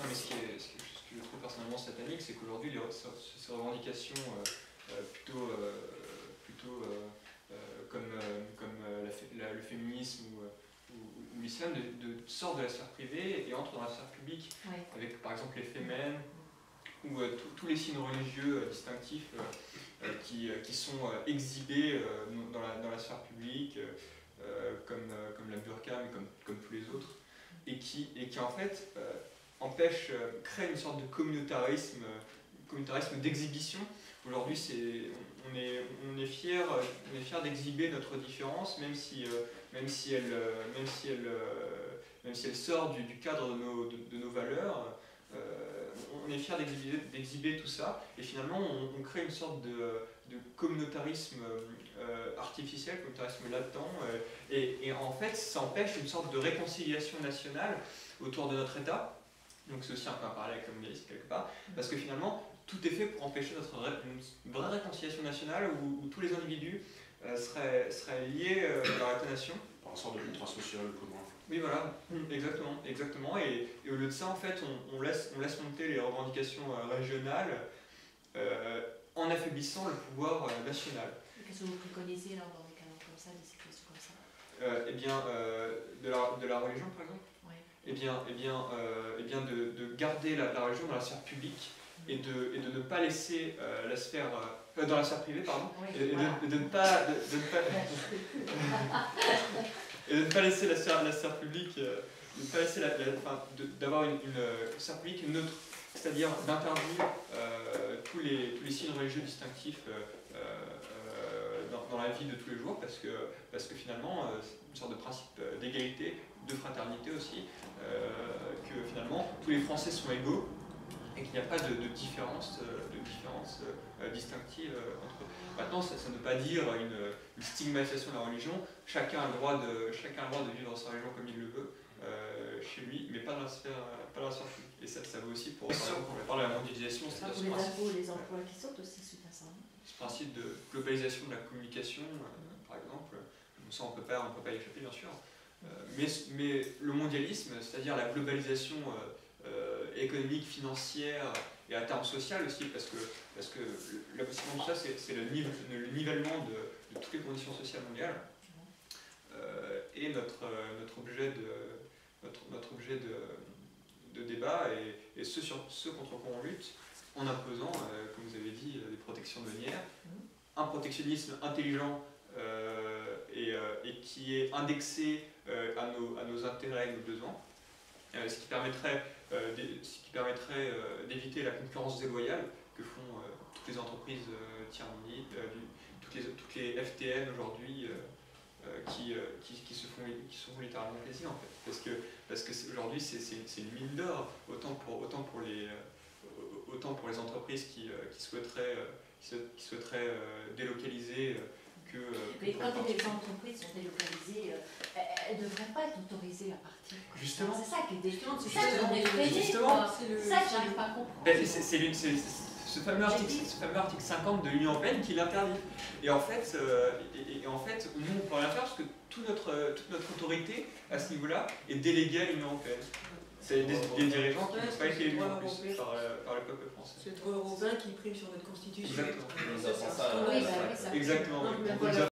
Non, mais ce que je trouve personnellement satanique, c'est qu'aujourd'hui, ces revendications plutôt comme le féminisme ou l'islam sortent de la sphère privée et entrent dans la sphère publique, Oui. avec par exemple les femmes ou tous les signes religieux distinctifs qui sont exhibés dans la sphère publique, comme la burqa, mais comme tous les autres, et qui en fait créent une sorte de communautarisme d'exhibition. Aujourd'hui, on est fier d'exhiber notre différence, même si elle sort du cadre de nos valeurs. On est fier d'exhiber tout ça, et finalement on crée une sorte de communautarisme artificiel, communautarisme latent, et en fait ça empêche une sorte de réconciliation nationale autour de notre État. Donc c'est aussi un peu un parallèle avec le mondialisme quelque part, parce que finalement tout est fait pour empêcher une vraie réconciliation nationale où tous les individus seraient liés à leur État-nation. Par une sorte de contrat social commun. Oui, voilà, exactement. Et au lieu de ça, en fait, on laisse monter les revendications régionales en affaiblissant le pouvoir national. Qu'est-ce que vous préconisez là, dans des cas comme ça, des situations comme ça? Eh bien, de la religion, par exemple. Oui. Eh bien, de garder la religion dans la sphère publique et de ne pas laisser la sphère dans la sphère privée, pardon, Oui, et voilà. de ne pas et de ne pas laisser la sphère publique, d'avoir une sphère publique neutre, c'est-à-dire d'interdire tous les signes religieux distinctifs dans la vie de tous les jours, parce que finalement, c'est une sorte de principe d'égalité, de fraternité aussi, que finalement tous les Français sont égaux et qu'il n'y a pas de différence distinctive entre eux. Maintenant, ça ne veut pas dire une stigmatisation de la religion. Chacun a le droit de vivre sa religion comme il le veut, chez lui, mais pas dans la sphère publique. Et ça vaut aussi pour, par exemple, quand on parle de la mondialisation, c'est pour les impôts, les emplois qui sortent aussi suite à ça. Ce principe de globalisation de la communication, par exemple, ça on peut pas y échapper bien sûr. Mais le mondialisme, c'est-à-dire la globalisation économique, financière et à terme social aussi, parce que l'aboutissement de ça, c'est le nivellement de toutes les conditions sociales mondiales, et notre objet de débat, et ce contre quoi on lutte, en imposant, comme vous avez dit, des protections douanières, un protectionnisme intelligent et qui est indexé à nos intérêts et nos besoins, ce qui permettrait d'éviter la concurrence déloyale que font toutes les entreprises tiers-mondiales, toutes les FTN aujourd'hui, qui se font littéralement plaisir en fait, parce que aujourd'hui c'est une mine d'or, autant pour les entreprises qui souhaiteraient délocaliser que... Mais quand les entreprises sont délocalisées, elles ne devraient pas être autorisées à partir. Justement. C'est ça qui est défiant, c'est ça qu'on est freiné. Justement. C'est ça que j'arrive pas à comprendre. Ben, c'est ce fameux article 50 de l'Union européenne qui l'interdit. Et en fait, nous on peut rien faire parce que toute notre autorité à ce niveau-là est déléguée à l'Union européenne. C'est des dirigeants qui n'ont pas été élus en plus par le peuple français. C'est le droit européen qui prime sur notre constitution. Exactement. Oui, bah oui, ça. Exactement. Non, Oui. voilà.